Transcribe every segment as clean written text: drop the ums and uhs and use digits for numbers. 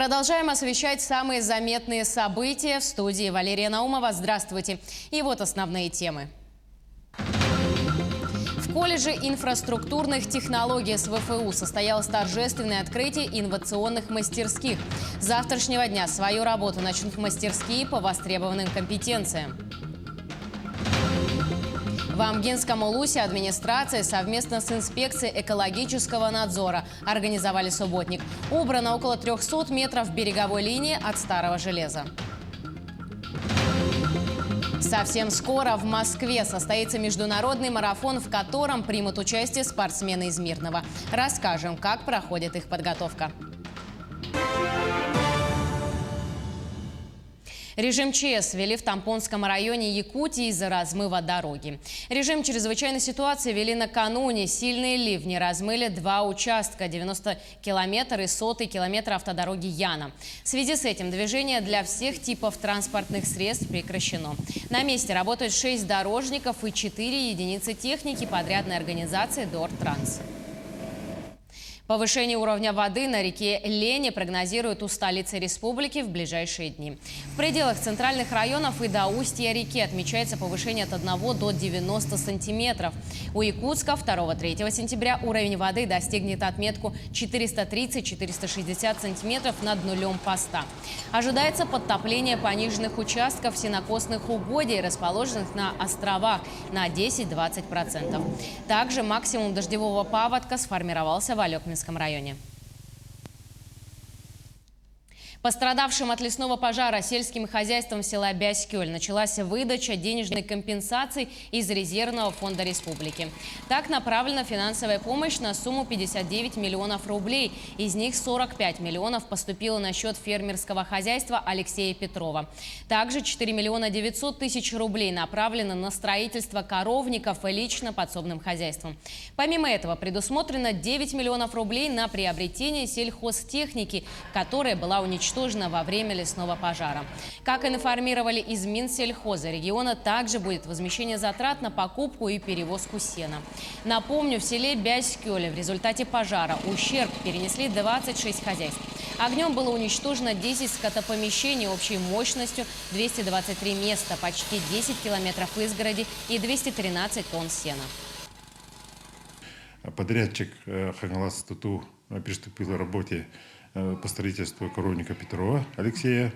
Продолжаем освещать самые заметные события. В студии Валерия Наумова. Здравствуйте. И вот основные темы. В колледже инфраструктурных технологий СВФУ состоялось торжественное открытие инновационных мастерских. С завтрашнего дня свою работу начнут мастерские по востребованным компетенциям. В Амгинском Улусе администрация совместно с инспекцией экологического надзора организовали субботник. Убрано около 300 метров береговой линии от старого железа. Совсем скоро в Москве состоится международный марафон, в котором примут участие спортсмены из Мирного. Расскажем, как проходит их подготовка. Режим ЧС ввели в Тампонском районе Якутии из-за размыва дороги. Режим чрезвычайной ситуации ввели накануне. Сильные ливни размыли два участка – 90 километр и 100 километр автодороги Яна. В связи с этим движение для всех типов транспортных средств прекращено. На месте работают 6 дорожников и 4 единицы техники подрядной организации «Дортранс». Повышение уровня воды на реке Лени прогнозируют у столицы республики в ближайшие дни. В пределах центральных районов и до устья реки отмечается повышение от 1 до 90 сантиметров. У Якутска 2-3 сентября уровень воды достигнет отметку 430-460 сантиметров над нулем поста. Ожидается подтопление пониженных участков сенокосных угодий, расположенных на островах, на 10-20%. Также максимум дождевого паводка сформировался в Алекминском районе. Пострадавшим от лесного пожара сельским хозяйством села Бяскёль началась выдача денежной компенсации из резервного фонда республики. Так направлена финансовая помощь на сумму 59 миллионов рублей. Из них 45 миллионов поступило на счет фермерского хозяйства Алексея Петрова. Также 4 миллиона 900 тысяч рублей направлено на строительство коровников и лично подсобным хозяйствам. Помимо этого предусмотрено 9 миллионов рублей на приобретение сельхозтехники, которая была уничтожена во время лесного пожара. Как информировали из Минсельхоза региона, также будет возмещение затрат на покупку и перевозку сена. Напомню, в селе Бяскёль в результате пожара ущерб перенесли 26 хозяйств. Огнем было уничтожено 10 скотопомещений общей мощностью 223 места, почти 10 километров изгороди и 213 тонн сена. Подрядчик Хангалас Туту приступил к работе по строительству коровника Петрова Алексея.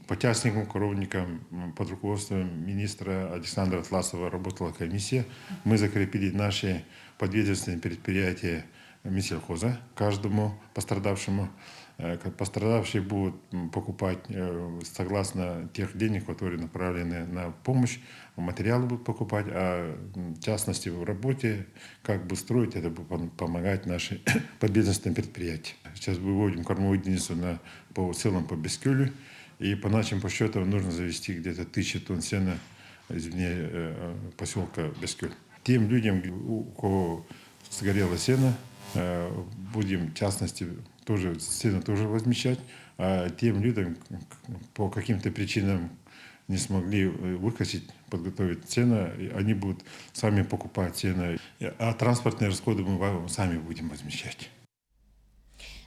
По частникам коровника под руководством министра Александра Атласова работала комиссия. Мы закрепили наши подведомственные предприятия Минсельхоза каждому пострадавшему. Пострадавшие будут покупать согласно тех денег, которые направлены на помощь, материалы будут покупать, а в частности в работе, как бы строить, это будет помогать наши подведомственные предприятия. Сейчас выводим кормовую единицу по целом по Бяскёлю, и по нашим подсчетам нужно завести где-то 1000 тонн сена извне поселка Бяскёль. Тем людям, у кого сгорело сено, будем в частности тоже сено тоже возмещать, а тем людям по каким-то причинам не смогли выкосить, подготовить сено, они будут сами покупать сено, а транспортные расходы мы сами будем возмещать.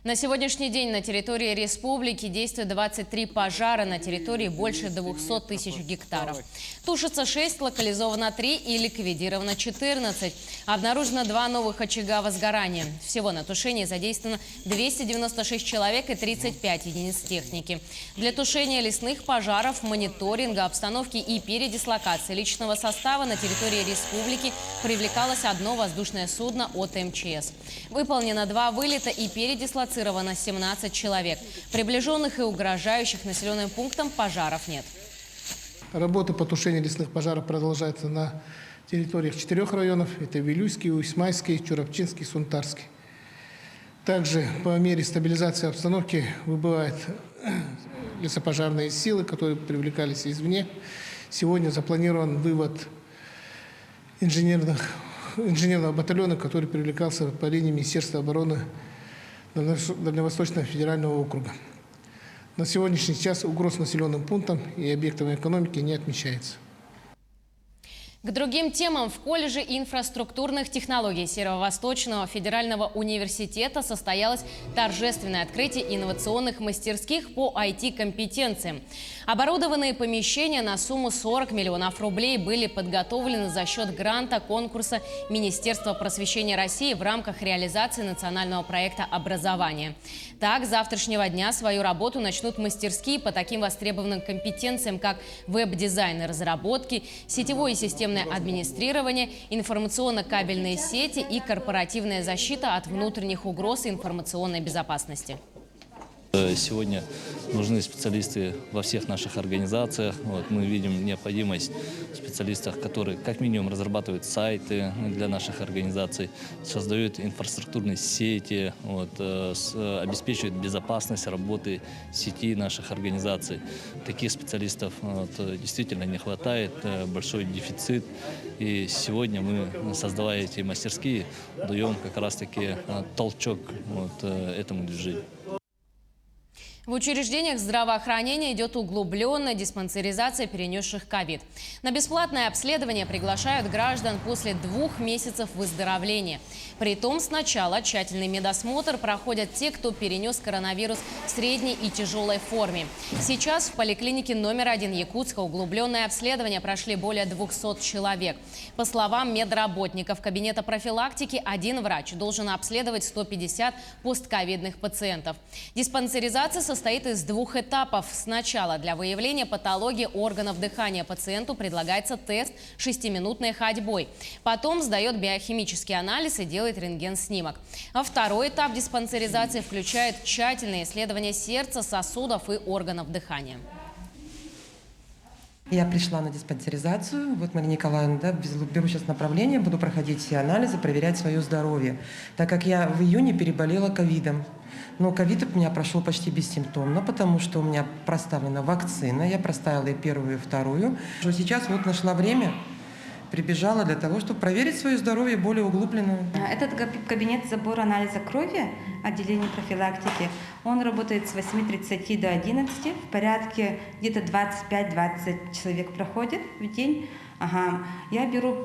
На сегодняшний день на территории республики действует 23 пожара на территории больше 200 тысяч гектаров. Тушится 6, локализовано 3 и ликвидировано 14. Обнаружено 2 новых очага возгорания. Всего на тушении задействовано 296 человек и 35 единиц техники. Для тушения лесных пожаров, мониторинга обстановки и передислокации личного состава на территории республики привлекалось одно воздушное судно от МЧС. Выполнено 2 вылета и передислокация. 17 человек. Приближенных и угрожающих населенным пунктам пожаров нет. Работы по тушению лесных пожаров продолжаются на территориях 4 районов. Это Вилюйский, Усть-Майский, Чурапчинский, Сунтарский. Также по мере стабилизации обстановки выбывают лесопожарные силы, которые привлекались извне. Сегодня запланирован вывод инженерного батальона, который привлекался по линии Министерства обороны Дальневосточного федерального округа. На сегодняшний час угроз населенным пунктам и объектам экономики не отмечается. К другим темам. В колледже инфраструктурных технологий Северо-Восточного федерального университета состоялось торжественное открытие инновационных мастерских по IT-компетенциям. Оборудованные помещения на сумму 40 миллионов рублей были подготовлены за счет гранта конкурса Министерства просвещения России в рамках реализации национального проекта образования. Так, с завтрашнего дня свою работу начнут мастерские по таким востребованным компетенциям, как веб-дизайн и разработки, сетевое и системное администрирование, информационно-кабельные сети и корпоративная защита от внутренних угроз информационной безопасности. Сегодня нужны специалисты во всех наших организациях. Мы видим необходимость в специалистах, которые как минимум разрабатывают сайты для наших организаций, создают инфраструктурные сети, обеспечивают безопасность работы сети наших организаций. Таких специалистов действительно не хватает, большой дефицит. И сегодня мы, создавая эти мастерские, даем как раз-таки толчок этому движению. В учреждениях здравоохранения идет углубленная диспансеризация перенесших ковид. На бесплатное обследование приглашают граждан после 2 месяцев выздоровления. Притом сначала тщательный медосмотр проходят те, кто перенес коронавирус в средней и тяжелой форме. Сейчас в поликлинике номер 1 Якутска углубленное обследование прошли более 200 человек. По словам медработников кабинета профилактики, один врач должен обследовать 150 постковидных пациентов. Диспансеризация состоит из 2 этапов. Сначала для выявления патологии органов дыхания пациенту предлагается тест 6-минутной ходьбой. Потом сдает биохимический анализ и делает рентген-снимок. А второй этап диспансеризации включает тщательное исследование сердца, сосудов и органов дыхания. Я пришла на диспансеризацию. Вот, Мария Николаевна, беру сейчас направление, буду проходить все анализы, проверять свое здоровье. Так как я в июне переболела ковидом. Но ковид у меня прошел почти бессимптомно, потому что у меня проставлена вакцина. Я проставила и первую, и вторую. Сейчас вот нашла время, прибежала для того, чтобы проверить свое здоровье более углубленно. Этот кабинет забора анализа крови, отделение профилактики, он работает с 8:30 до 11. В порядке где-то 25-20 человек проходит в день. Я беру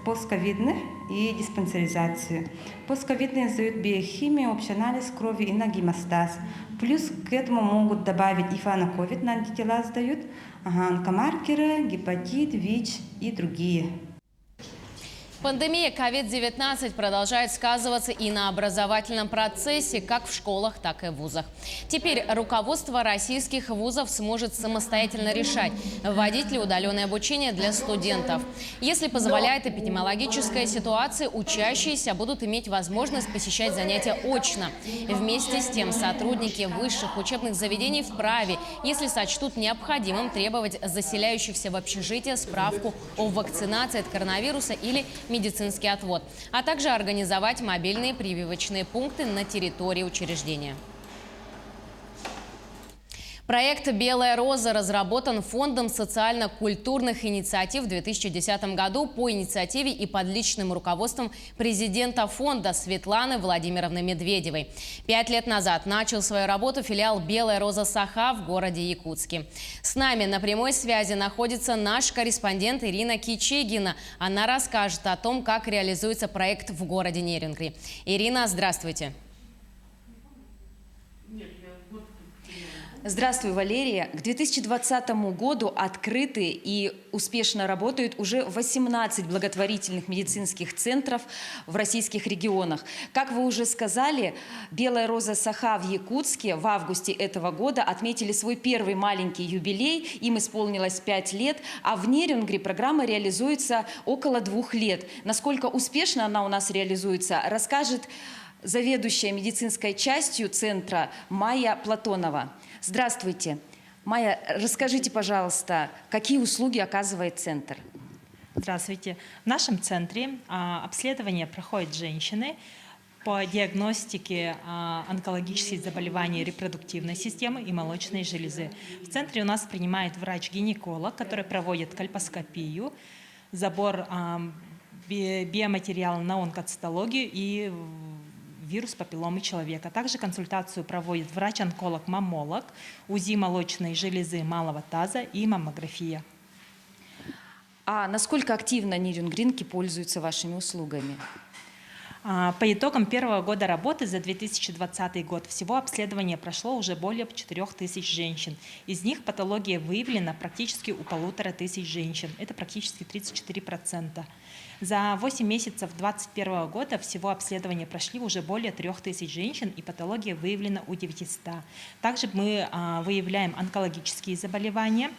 постковидных и диспансеризацию. Постковидные сдают биохимию, общий анализ крови и на гемостаз. Плюс к этому могут добавить ифаноковид, на антитела сдают, онкомаркеры, гепатит, ВИЧ и другие. Пандемия COVID-19 продолжает сказываться и на образовательном процессе, как в школах, так и в вузах. Теперь руководство российских вузов сможет самостоятельно решать, вводить ли удаленное обучение для студентов. Если позволяет эпидемиологическая ситуация, учащиеся будут иметь возможность посещать занятия очно. Вместе с тем сотрудники высших учебных заведений вправе, если сочтут необходимым, требовать заселяющихся в общежитие справку о вакцинации от коронавируса или медицинский отвод, а также организовать мобильные прививочные пункты на территории учреждения. Проект «Белая роза» разработан Фондом социально-культурных инициатив в 2010 году по инициативе и под личным руководством президента фонда Светланы Владимировны Медведевой. 5 лет назад начал свою работу филиал «Белая роза Саха» в городе Якутске. С нами на прямой связи находится наш корреспондент Ирина Кичигина. Она расскажет о том, как реализуется проект в городе Нерюнгри. Ирина, здравствуйте. Здравствуй, Валерия. К 2020 году открыты и успешно работают уже 18 благотворительных медицинских центров в российских регионах. Как вы уже сказали, «Белая роза Саха» в Якутске в августе этого года отметили свой первый маленький юбилей. Им исполнилось 5 лет, а в Нерюнгри программа реализуется около 2 лет. Насколько успешно она у нас реализуется, расскажет заведующая медицинской частью центра Майя Платонова. Здравствуйте. Майя, расскажите, пожалуйста, какие услуги оказывает центр? Здравствуйте. В нашем центре обследование проходят женщины по диагностике онкологических заболеваний репродуктивной системы и молочной железы. В центре у нас принимает врач-гинеколог, который проводит кольпоскопию, забор биоматериала на онкоцитологию и вирус папилломы человека. Также консультацию проводит врач-онколог-маммолог, УЗИ молочной железы малого таза и маммография. А насколько активно нюрнбергринки пользуются вашими услугами? По итогам первого года работы за 2020 год всего обследование прошло уже более 4000 женщин. Из них патология выявлена практически у 1500 женщин. Это практически 34%. За 8 месяцев 2021 года всего обследования прошли уже более 3000 женщин, и патология выявлена у 900. Также мы выявляем онкологические заболевания,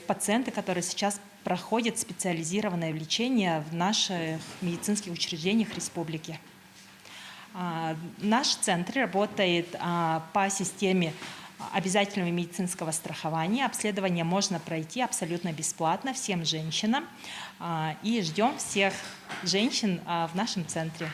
пациенты, которые сейчас проходят специализированное лечение в наших медицинских учреждениях республики. Наш центр работает по системе обязательного медицинского страхования. Обследование можно пройти абсолютно бесплатно всем женщинам. И ждем всех женщин в нашем центре.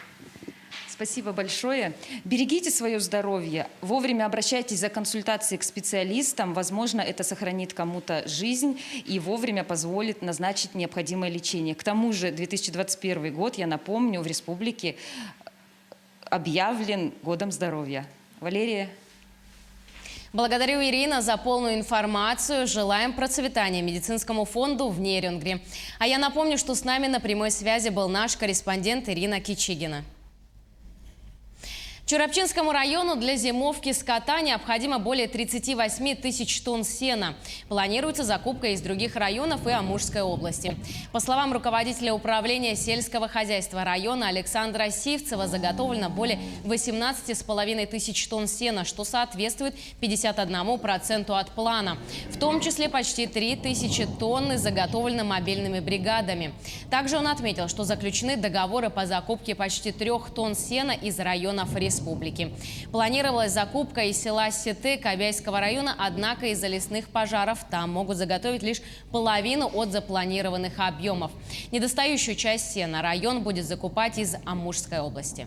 Спасибо большое. Берегите свое здоровье. Вовремя обращайтесь за консультацией к специалистам. Возможно, это сохранит кому-то жизнь и вовремя позволит назначить необходимое лечение. К тому же 2021 год, я напомню, в республике объявлен годом здоровья. Валерия. Благодарю, Ирина, за полную информацию. Желаем процветания медицинскому фонду в Нерюнгри. А я напомню, что с нами на прямой связи был наш корреспондент Ирина Кичигина. Чурапчинскому району для зимовки скота необходимо более 38 тысяч тонн сена. Планируется закупка из других районов и Амурской области. По словам руководителя управления сельского хозяйства района Александра Сивцева, заготовлено более 18,5 тысяч тонн сена, что соответствует 51% от плана. В том числе почти 3000 тонн заготовлены мобильными бригадами. Также он отметил, что заключены договоры по закупке почти 3 тонн сена из районов республики. Планировалась закупка из села Сеты Кобяйского района, однако из-за лесных пожаров там могут заготовить лишь половину от запланированных объемов. Недостающую часть сена район будет закупать из Амурской области.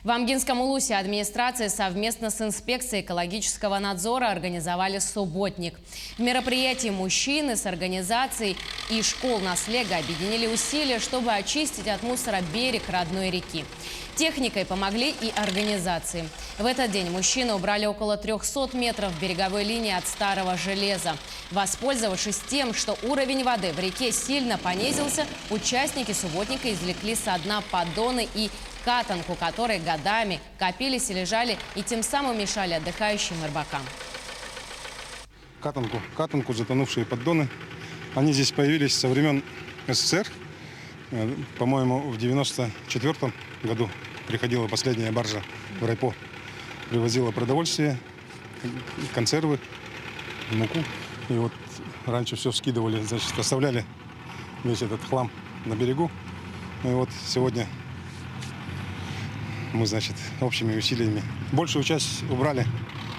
В Амгинском улусе администрация совместно с инспекцией экологического надзора организовали субботник. В мероприятии мужчины с организацией и школ Наслега объединили усилия, чтобы очистить от мусора берег родной реки. Техникой помогли и организации. В этот день мужчины убрали около 300 метров береговой линии от старого железа. Воспользовавшись тем, что уровень воды в реке сильно понизился, участники субботника извлекли со дна поддоны и катанку, которые годами копились и лежали, и тем самым мешали отдыхающим рыбакам. Катанку, затонувшие поддоны. Они здесь появились со времен СССР. По-моему, в 1994 году приходила последняя баржа в райпо. Привозила продовольствие, консервы, муку. И вот раньше все скидывали, значит, оставляли весь этот хлам на берегу. И вот сегодня мы, значит, общими усилиями большую часть убрали.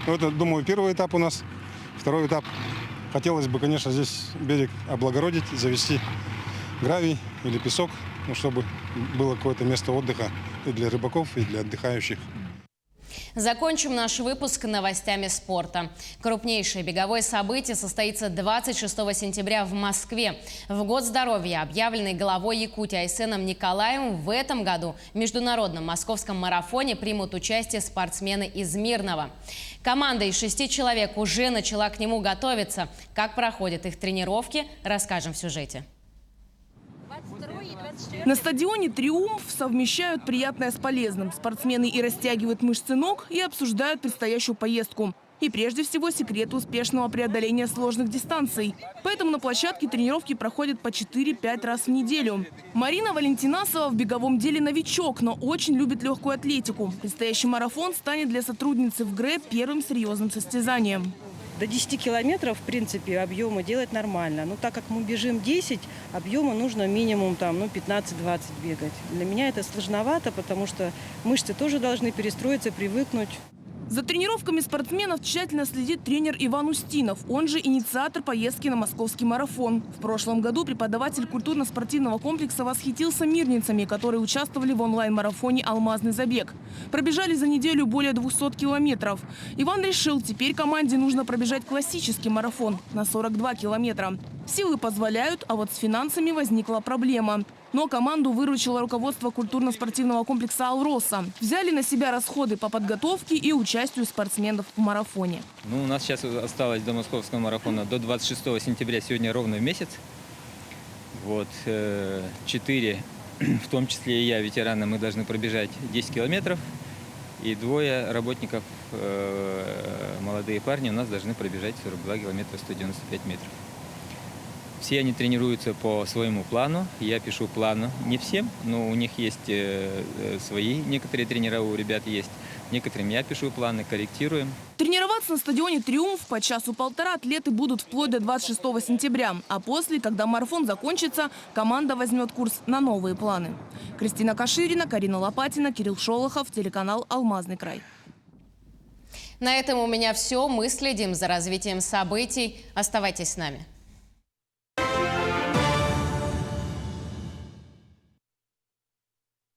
Это, думаю, первый этап у нас. Второй этап. Хотелось бы, конечно, здесь берег облагородить, завести гравий или песок, чтобы было какое-то место отдыха и для рыбаков, и для отдыхающих. Закончим наш выпуск новостями спорта. Крупнейшее беговое событие состоится 26 сентября в Москве. В год здоровья, объявленный главой Якутии Айсеном Николаевым, в этом году в международном московском марафоне примут участие спортсмены из Мирного. Команда из 6 человек уже начала к нему готовиться. Как проходят их тренировки, расскажем в сюжете. На стадионе «Триумф» совмещают приятное с полезным. Спортсмены и растягивают мышцы ног, и обсуждают предстоящую поездку. И прежде всего секреты успешного преодоления сложных дистанций. Поэтому на площадке тренировки проходят по 4-5 раз в неделю. Марина Валентинасова в беговом деле новичок, но очень любит легкую атлетику. Предстоящий марафон станет для сотрудницы в ГРЭ первым серьезным состязанием. До 10 километров, в принципе, объемы делать нормально. Но так как мы бежим 10, объема нужно минимум 15-20 бегать. Для меня это сложновато, потому что мышцы тоже должны перестроиться, привыкнуть. За тренировками спортсменов тщательно следит тренер Иван Устинов. Он же инициатор поездки на московский марафон. В прошлом году преподаватель культурно-спортивного комплекса восхитился мирницами, которые участвовали в онлайн-марафоне «Алмазный забег». Пробежали за неделю более 200 километров. Иван решил, теперь команде нужно пробежать классический марафон на 42 километра. Силы позволяют, а вот с финансами возникла проблема. Но команду выручило руководство культурно-спортивного комплекса «Алроса». Взяли на себя расходы по подготовке и участию спортсменов в марафоне. Ну, у нас сейчас осталось до московского марафона до 26 сентября, сегодня ровно месяц. Вот, 4, в том числе и я, ветераны, мы должны пробежать 10 километров. И 2 работников, молодые парни, у нас должны пробежать 42 километра 195 метров. Все они тренируются по своему плану. Я пишу план не всем, но у них есть свои некоторые тренера, у ребят есть. Некоторым я пишу планы, корректируем. Тренироваться на стадионе «Триумф» по часу-полтора атлеты будут вплоть до 26 сентября. А после, когда марафон закончится, команда возьмет курс на новые планы. Кристина Каширина, Карина Лопатина, Кирилл Шолохов, телеканал «Алмазный край». На этом у меня все. Мы следим за развитием событий. Оставайтесь с нами.